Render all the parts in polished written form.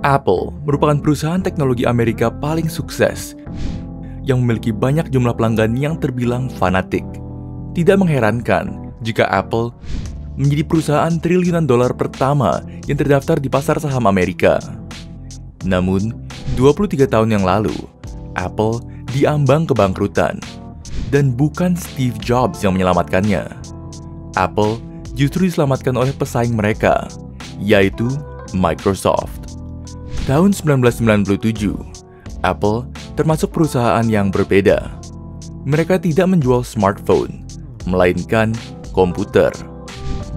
Apple merupakan perusahaan teknologi Amerika paling sukses yang memiliki banyak jumlah pelanggan yang terbilang fanatik. Tidak mengherankan jika Apple menjadi perusahaan triliunan dolar pertama yang terdaftar di pasar saham Amerika. Namun, 23 tahun yang lalu, Apple diambang kebangkrutan, dan bukan Steve Jobs yang menyelamatkannya. Apple justru diselamatkan oleh pesaing mereka, yaitu Microsoft. Tahun 1997, Apple termasuk perusahaan yang berbeda. Mereka tidak menjual smartphone, melainkan komputer.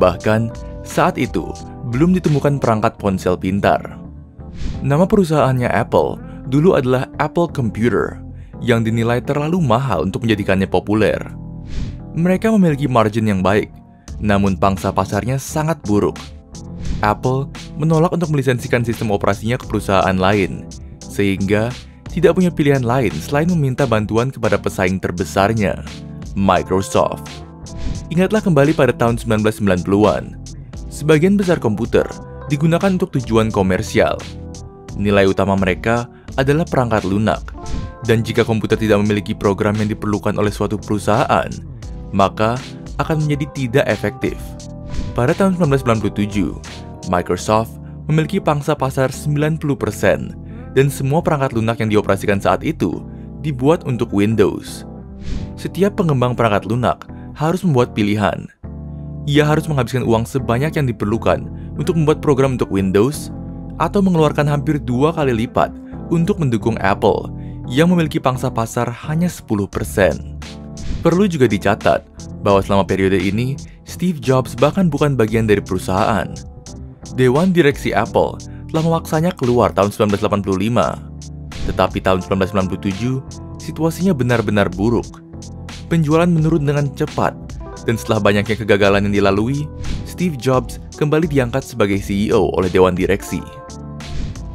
Bahkan, saat itu belum ditemukan perangkat ponsel pintar. Nama perusahaannya Apple dulu adalah Apple Computer, yang dinilai terlalu mahal untuk menjadikannya populer. Mereka memiliki margin yang baik, namun pangsa pasarnya sangat buruk. Apple menolak untuk melisensikan sistem operasinya ke perusahaan lain, sehingga tidak punya pilihan lain selain meminta bantuan kepada pesaing terbesarnya, Microsoft. Ingatlah kembali pada tahun 1990-an. Sebagian besar komputer digunakan untuk tujuan komersial. Nilai utama mereka adalah perangkat lunak, dan jika komputer tidak memiliki program yang diperlukan oleh suatu perusahaan, maka akan menjadi tidak efektif. Pada tahun 1997, Microsoft memiliki pangsa pasar 90%, dan semua perangkat lunak yang dioperasikan saat itu dibuat untuk Windows. Setiap pengembang perangkat lunak harus membuat pilihan. Ia harus menghabiskan uang sebanyak yang diperlukan untuk membuat program untuk Windows, atau mengeluarkan hampir 2 kali lipat untuk mendukung Apple yang memiliki pangsa pasar hanya 10%. Perlu juga dicatat bahwa selama periode ini, Steve Jobs bahkan bukan bagian dari perusahaan. Dewan Direksi Apple telah memaksanya keluar tahun 1985. Tetapi tahun 1997, situasinya benar-benar buruk. Penjualan menurun dengan cepat, dan setelah banyaknya kegagalan yang dilalui, Steve Jobs kembali diangkat sebagai CEO oleh Dewan Direksi.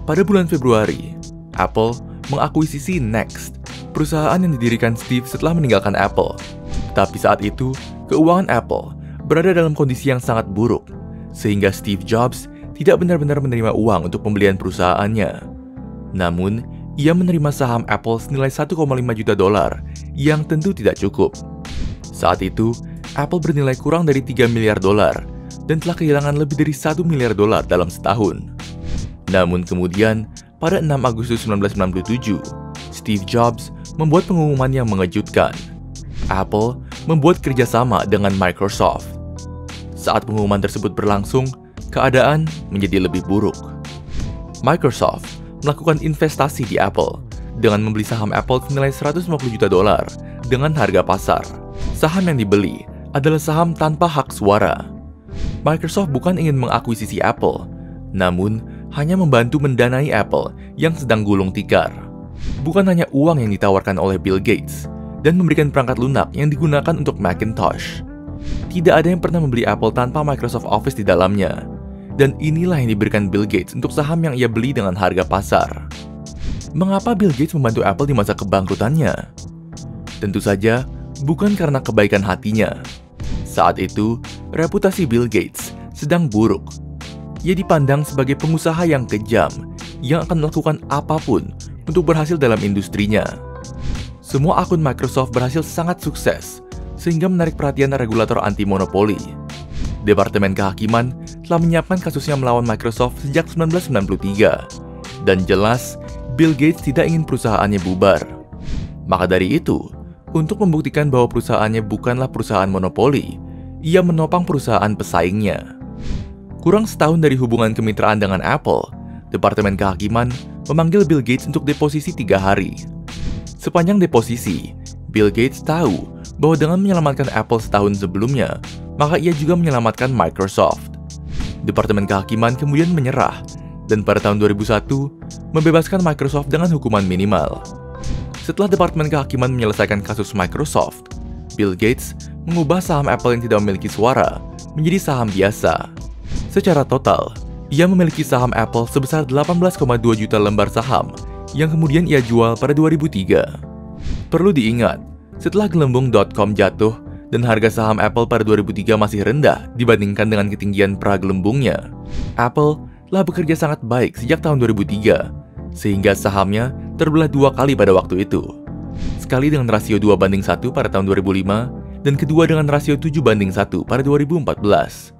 Pada bulan Februari, Apple mengakuisisi Next, perusahaan yang didirikan Steve setelah meninggalkan Apple. Tapi saat itu, keuangan Apple berada dalam kondisi yang sangat buruk, sehingga Steve Jobs tidak benar-benar menerima uang untuk pembelian perusahaannya. Namun, ia menerima saham Apple senilai 1,5 juta dolar, yang tentu tidak cukup. Saat itu, Apple bernilai kurang dari 3 miliar dolar, dan telah kehilangan lebih dari 1 miliar dolar dalam setahun. Namun kemudian, pada 6 Agustus 1997, Steve Jobs membuat pengumuman yang mengejutkan. Apple membuat kerjasama dengan Microsoft. Saat pengumuman tersebut berlangsung, keadaan menjadi lebih buruk. Microsoft melakukan investasi di Apple dengan membeli saham Apple senilai 150 juta dolar dengan harga pasar. Saham yang dibeli adalah saham tanpa hak suara. Microsoft bukan ingin mengakuisisi Apple, namun hanya membantu mendanai Apple yang sedang gulung tikar. Bukan hanya uang yang ditawarkan oleh Bill Gates dan memberikan perangkat lunak yang digunakan untuk Macintosh. Tidak ada yang pernah membeli Apple tanpa Microsoft Office di dalamnya. Dan inilah yang diberikan Bill Gates untuk saham yang ia beli dengan harga pasar. Mengapa Bill Gates membantu Apple di masa kebangkrutannya? Tentu saja bukan karena kebaikan hatinya. Saat itu, reputasi Bill Gates sedang buruk. Ia dipandang sebagai pengusaha yang kejam, yang akan melakukan apapun untuk berhasil dalam industrinya. Semua akun Microsoft berhasil sangat sukses, sehingga menarik perhatian regulator anti-monopoli. Departemen Kehakiman telah menyiapkan kasusnya melawan Microsoft sejak 1993, dan jelas Bill Gates tidak ingin perusahaannya bubar. Maka dari itu, untuk membuktikan bahwa perusahaannya bukanlah perusahaan monopoli, ia menopang perusahaan pesaingnya. Kurang setahun dari hubungan kemitraan dengan Apple, Departemen Kehakiman memanggil Bill Gates untuk deposisi 3 hari. Sepanjang deposisi, Bill Gates tahu bahwa dengan menyelamatkan Apple setahun sebelumnya, maka ia juga menyelamatkan Microsoft. Departemen Kehakiman kemudian menyerah, dan pada tahun 2001, membebaskan Microsoft dengan hukuman minimal. Setelah Departemen Kehakiman menyelesaikan kasus Microsoft, Bill Gates mengubah saham Apple yang tidak memiliki suara menjadi saham biasa. Secara total, ia memiliki saham Apple sebesar 18,2 juta lembar saham yang kemudian ia jual pada 2003. Perlu diingat, setelah gelembung.com jatuh dan harga saham Apple pada 2003 masih rendah dibandingkan dengan ketinggian pra-gelembungnya, Apple telah bekerja sangat baik sejak tahun 2003, sehingga sahamnya terbelah dua kali pada waktu itu. Sekali dengan rasio 2:1 pada tahun 2005, dan kedua dengan rasio 7:1 pada 2014.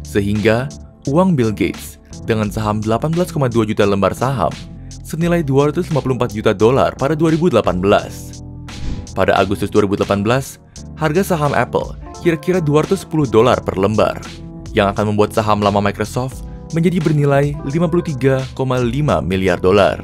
Sehingga, uang Bill Gates dengan saham 18,2 juta lembar saham senilai 254 juta dolar pada 2018. Pada Agustus 2018, harga saham Apple kira-kira 210 dolar per lembar, yang akan membuat saham lama Microsoft menjadi bernilai 53,5 miliar dolar.